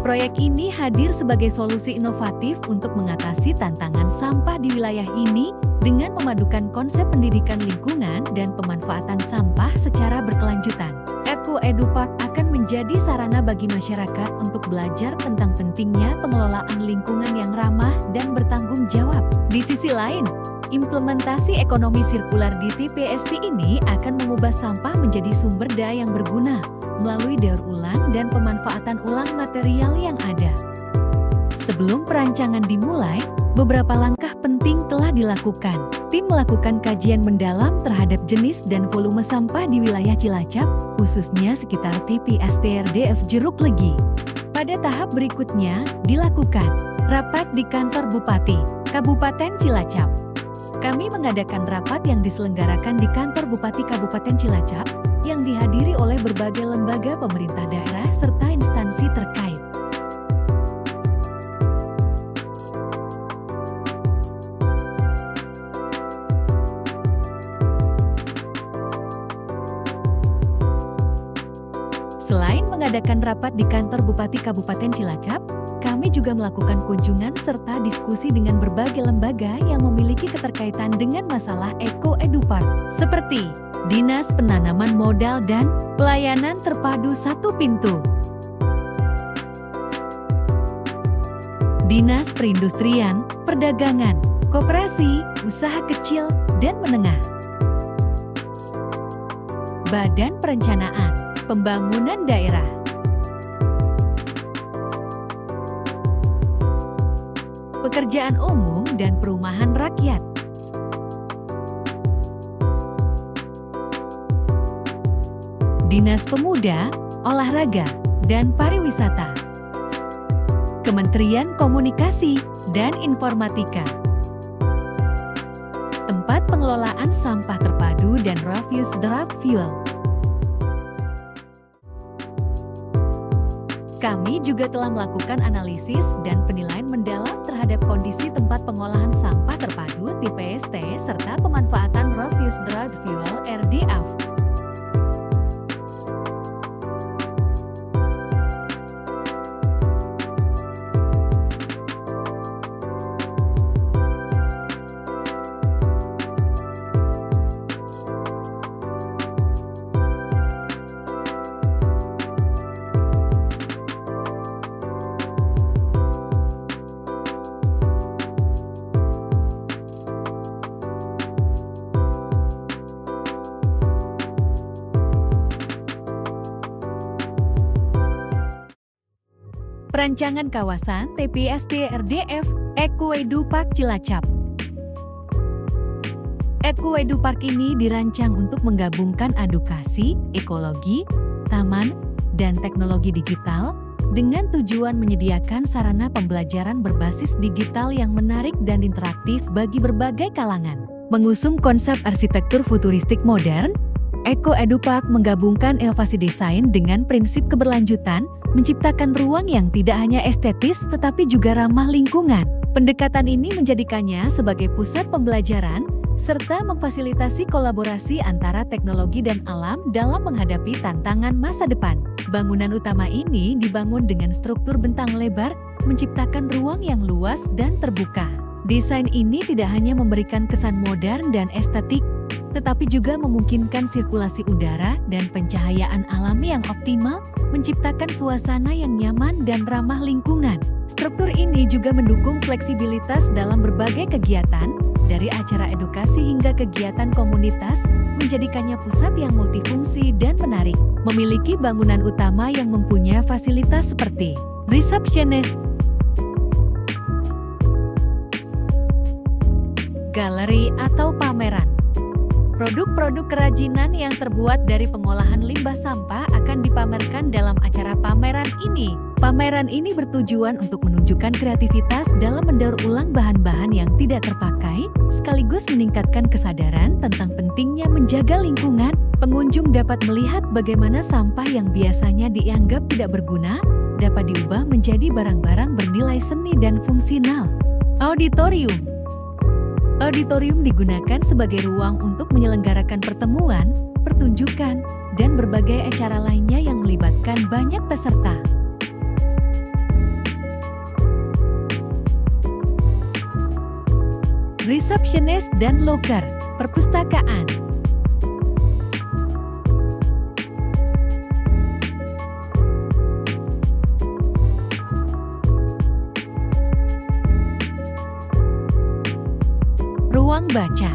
Proyek ini hadir sebagai solusi inovatif untuk mengatasi tantangan sampah di wilayah ini dengan memadukan konsep pendidikan lingkungan dan pemanfaatan sampah secara berkelanjutan. Eko Edu Park akan menjadi sarana bagi masyarakat untuk belajar tentang pentingnya pengelolaan lingkungan yang ramah dan bertanggung jawab. Di sisi lain, implementasi ekonomi sirkular di TPST ini akan mengubah sampah menjadi sumber daya yang berguna melalui daur ulang dan pemanfaatan ulang material yang ada. Sebelum perancangan dimulai, beberapa langkah penting telah dilakukan. Tim melakukan kajian mendalam terhadap jenis dan volume sampah di wilayah Cilacap, khususnya sekitar TPST RDF Jeruk Legi. Pada tahap berikutnya, dilakukan rapat di kantor Bupati, Kabupaten Cilacap. Kami mengadakan rapat yang diselenggarakan di kantor Bupati Kabupaten Cilacap, yang dihadiri oleh berbagai lembaga pemerintah daerah serta instansi terkait. Selain mengadakan rapat di kantor Bupati Kabupaten Cilacap, kami juga melakukan kunjungan serta diskusi dengan berbagai lembaga yang memiliki keterkaitan dengan masalah Eko Edu Park, seperti Dinas Penanaman Modal dan Pelayanan Terpadu Satu Pintu, Dinas Perindustrian, Perdagangan, Koperasi, Usaha Kecil dan Menengah, Badan Perencanaan Pembangunan Daerah, Pekerjaan Umum dan Perumahan Rakyat, Dinas Pemuda, Olahraga, dan Pariwisata, Kementerian Komunikasi dan Informatika, Tempat Pengelolaan Sampah Terpadu dan Refuse Drop Fuel. Kami juga telah melakukan analisis dan penilaian mendalam terhadap kondisi tempat pengolahan sampah terpadu TPST serta pemanfaatan Refuse Drop Fuel RDF. Perancangan kawasan TPST RDF Eko Edu Park Cilacap. Eko Edu Park ini dirancang untuk menggabungkan edukasi, ekologi, taman, dan teknologi digital dengan tujuan menyediakan sarana pembelajaran berbasis digital yang menarik dan interaktif bagi berbagai kalangan. Mengusung konsep arsitektur futuristik modern, Eko Edu Park menggabungkan inovasi desain dengan prinsip keberlanjutan, menciptakan ruang yang tidak hanya estetis tetapi juga ramah lingkungan. Pendekatan ini menjadikannya sebagai pusat pembelajaran, serta memfasilitasi kolaborasi antara teknologi dan alam dalam menghadapi tantangan masa depan. Bangunan utama ini dibangun dengan struktur bentang lebar, menciptakan ruang yang luas dan terbuka. Desain ini tidak hanya memberikan kesan modern dan estetik, tetapi juga memungkinkan sirkulasi udara dan pencahayaan alami yang optimal, menciptakan suasana yang nyaman dan ramah lingkungan. Struktur ini juga mendukung fleksibilitas dalam berbagai kegiatan, dari acara edukasi hingga kegiatan komunitas, menjadikannya pusat yang multifungsi dan menarik. Memiliki bangunan utama yang mempunyai fasilitas seperti resepsionis, galeri atau pameran. Produk-produk kerajinan yang terbuat dari pengolahan limbah sampah akan dipamerkan dalam acara pameran ini. Pameran ini bertujuan untuk menunjukkan kreativitas dalam mendaur ulang bahan-bahan yang tidak terpakai, sekaligus meningkatkan kesadaran tentang pentingnya menjaga lingkungan. Pengunjung dapat melihat bagaimana sampah yang biasanya dianggap tidak berguna, dapat diubah menjadi barang-barang bernilai seni dan fungsional. Auditorium. Auditorium digunakan sebagai ruang untuk menyelenggarakan pertemuan, pertunjukan, dan berbagai acara lainnya yang melibatkan banyak peserta. resepsionis dan loker, perpustakaan. Ruang baca.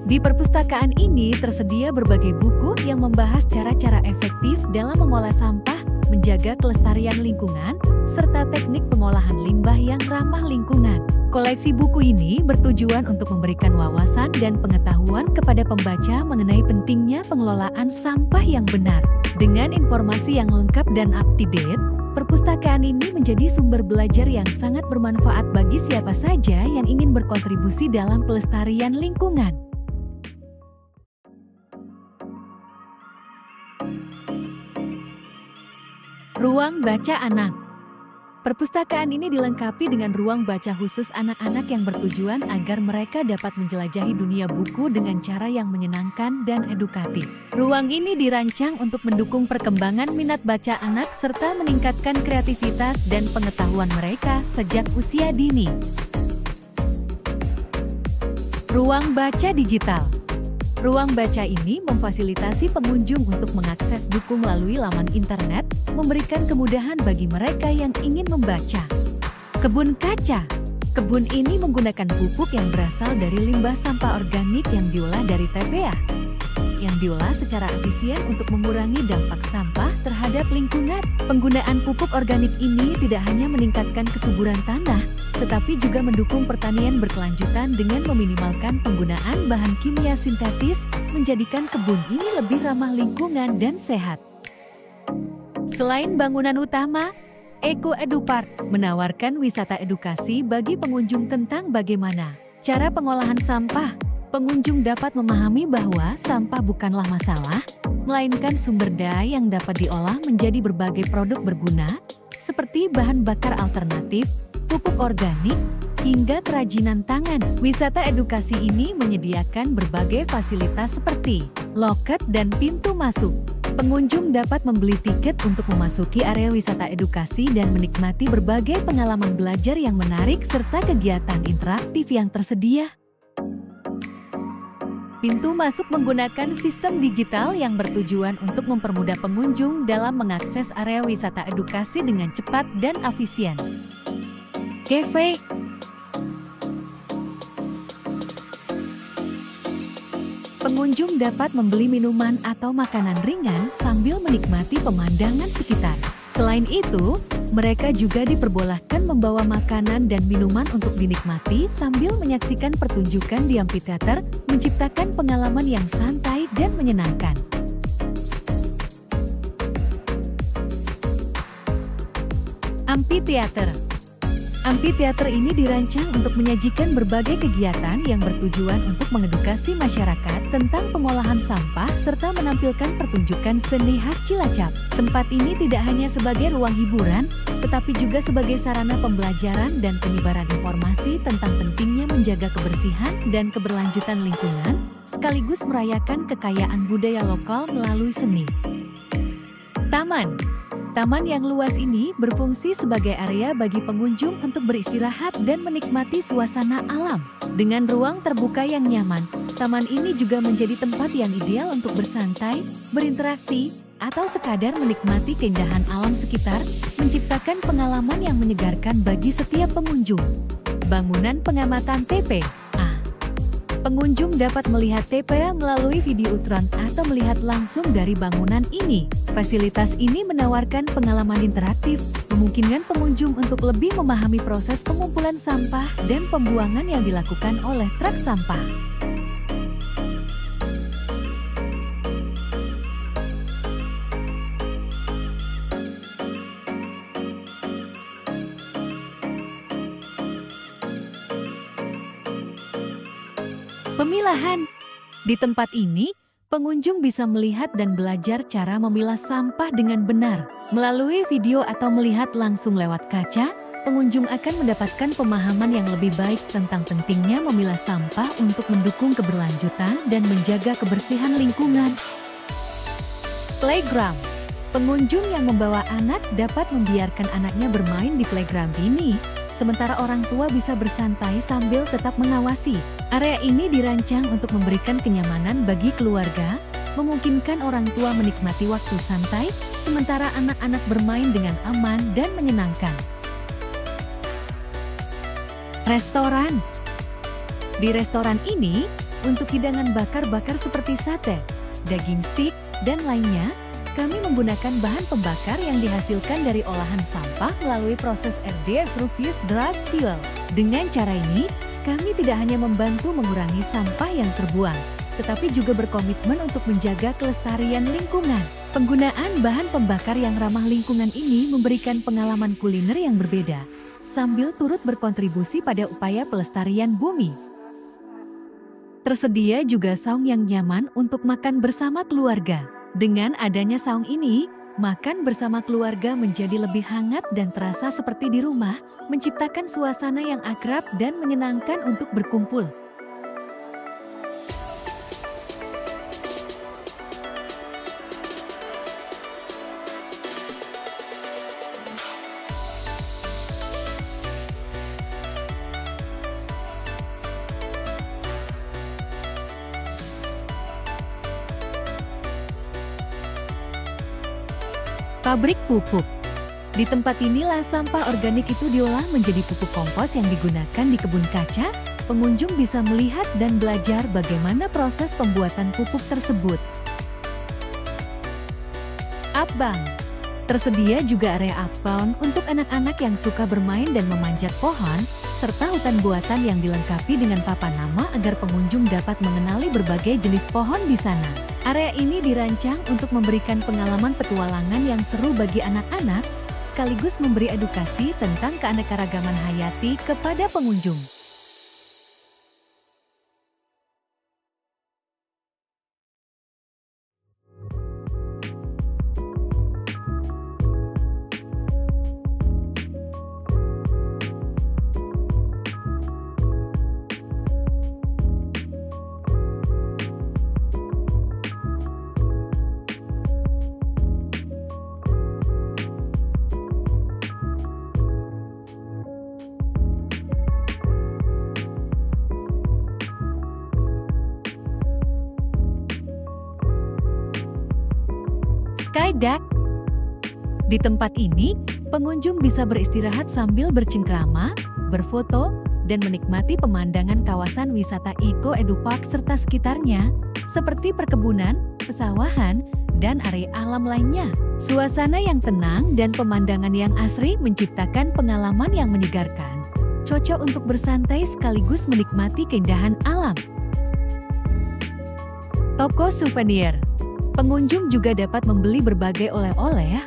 Di perpustakaan ini tersedia berbagai buku yang membahas cara-cara efektif dalam mengolah sampah, menjaga kelestarian lingkungan, serta teknik pengolahan limbah yang ramah lingkungan. Koleksi buku ini bertujuan untuk memberikan wawasan dan pengetahuan kepada pembaca mengenai pentingnya pengelolaan sampah yang benar. Dengan informasi yang lengkap dan up-to-date, perpustakaan ini menjadi sumber belajar yang sangat bermanfaat bagi siapa saja yang ingin berkontribusi dalam pelestarian lingkungan. Ruang baca anak. Perpustakaan ini dilengkapi dengan ruang baca khusus anak-anak yang bertujuan agar mereka dapat menjelajahi dunia buku dengan cara yang menyenangkan dan edukatif. Ruang ini dirancang untuk mendukung perkembangan minat baca anak serta meningkatkan kreativitas dan pengetahuan mereka sejak usia dini. Ruang baca digital. Ruang baca ini memfasilitasi pengunjung untuk mengakses buku melalui laman internet, memberikan kemudahan bagi mereka yang ingin membaca. Kebun kaca. Kebun ini menggunakan pupuk yang berasal dari limbah sampah organik yang diolah dari TPA, yang diolah secara efisien untuk mengurangi dampak sampah terhadap lingkungan. Penggunaan pupuk organik ini tidak hanya meningkatkan kesuburan tanah, tetapi juga mendukung pertanian berkelanjutan dengan meminimalkan penggunaan bahan kimia sintetis, menjadikan kebun ini lebih ramah lingkungan dan sehat. Selain bangunan utama, Eko Edu Park menawarkan wisata edukasi bagi pengunjung tentang bagaimana cara pengolahan sampah. Pengunjung dapat memahami bahwa sampah bukanlah masalah, melainkan sumber daya yang dapat diolah menjadi berbagai produk berguna, seperti bahan bakar alternatif, pupuk organik, hingga kerajinan tangan. Wisata edukasi ini menyediakan berbagai fasilitas seperti loket dan pintu masuk. Pengunjung dapat membeli tiket untuk memasuki area wisata edukasi dan menikmati berbagai pengalaman belajar yang menarik serta kegiatan interaktif yang tersedia. Pintu masuk menggunakan sistem digital yang bertujuan untuk mempermudah pengunjung dalam mengakses area wisata edukasi dengan cepat dan efisien. Cafe. Pengunjung dapat membeli minuman atau makanan ringan sambil menikmati pemandangan sekitar. Selain itu, mereka juga diperbolehkan membawa makanan dan minuman untuk dinikmati sambil menyaksikan pertunjukan di amphitheater, menciptakan pengalaman yang santai dan menyenangkan. Amphitheater. Amphitheater ini dirancang untuk menyajikan berbagai kegiatan yang bertujuan untuk mengedukasi masyarakat tentang pengolahan sampah serta menampilkan pertunjukan seni khas Cilacap. Tempat ini tidak hanya sebagai ruang hiburan, tetapi juga sebagai sarana pembelajaran dan penyebaran informasi tentang pentingnya menjaga kebersihan dan keberlanjutan lingkungan, sekaligus merayakan kekayaan budaya lokal melalui seni. Taman. Taman yang luas ini berfungsi sebagai area bagi pengunjung untuk beristirahat dan menikmati suasana alam. Dengan ruang terbuka yang nyaman, taman ini juga menjadi tempat yang ideal untuk bersantai, berinteraksi, atau sekadar menikmati keindahan alam sekitar, menciptakan pengalaman yang menyegarkan bagi setiap pengunjung. Bangunan pengamatan TPA. Pengunjung dapat melihat TPA melalui videotron atau melihat langsung dari bangunan ini. Fasilitas ini menawarkan pengalaman interaktif, memungkinkan pengunjung untuk lebih memahami proses pengumpulan sampah dan pembuangan yang dilakukan oleh truk sampah. Pemilahan. Di tempat ini, pengunjung bisa melihat dan belajar cara memilah sampah dengan benar. Melalui video atau melihat langsung lewat kaca, pengunjung akan mendapatkan pemahaman yang lebih baik tentang pentingnya memilah sampah untuk mendukung keberlanjutan dan menjaga kebersihan lingkungan. Playground. Pengunjung yang membawa anak dapat membiarkan anaknya bermain di playground ini, sementara orang tua bisa bersantai sambil tetap mengawasi. Area ini dirancang untuk memberikan kenyamanan bagi keluarga, memungkinkan orang tua menikmati waktu santai, sementara anak-anak bermain dengan aman dan menyenangkan. Restoran. Di restoran ini, untuk hidangan bakar-bakar seperti sate, daging stik, dan lainnya, kami menggunakan bahan pembakar yang dihasilkan dari olahan sampah melalui proses RDF Refuse Drive Fuel. Dengan cara ini, kami tidak hanya membantu mengurangi sampah yang terbuang, tetapi juga berkomitmen untuk menjaga kelestarian lingkungan. Penggunaan bahan pembakar yang ramah lingkungan ini memberikan pengalaman kuliner yang berbeda, sambil turut berkontribusi pada upaya pelestarian bumi. Tersedia juga saung yang nyaman untuk makan bersama keluarga. Dengan adanya saung ini, makan bersama keluarga menjadi lebih hangat dan terasa seperti di rumah, menciptakan suasana yang akrab dan menyenangkan untuk berkumpul. Pabrik pupuk. Di tempat inilah sampah organik itu diolah menjadi pupuk kompos yang digunakan di kebun kaca. Pengunjung bisa melihat dan belajar bagaimana proses pembuatan pupuk tersebut. Upbound. Tersedia juga area upbound untuk anak-anak yang suka bermain dan memanjat pohon, serta hutan buatan yang dilengkapi dengan papan nama agar pengunjung dapat mengenali berbagai jenis pohon di sana. Area ini dirancang untuk memberikan pengalaman petualangan yang seru bagi anak-anak, sekaligus memberi edukasi tentang keanekaragaman hayati kepada pengunjung. Skydeck. Di tempat ini, pengunjung bisa beristirahat sambil bercengkrama, berfoto, dan menikmati pemandangan kawasan wisata Eco Edu Park serta sekitarnya, seperti perkebunan, pesawahan, dan area alam lainnya. Suasana yang tenang dan pemandangan yang asri menciptakan pengalaman yang menyegarkan. Cocok untuk bersantai sekaligus menikmati keindahan alam. Toko souvenir. Pengunjung juga dapat membeli berbagai oleh-oleh,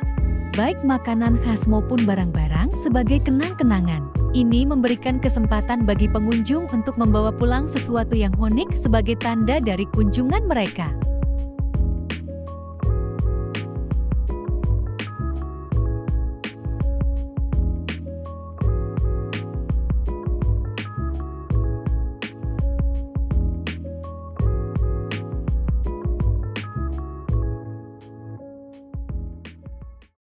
baik makanan khas maupun barang-barang sebagai kenang-kenangan. Ini memberikan kesempatan bagi pengunjung untuk membawa pulang sesuatu yang unik sebagai tanda dari kunjungan mereka.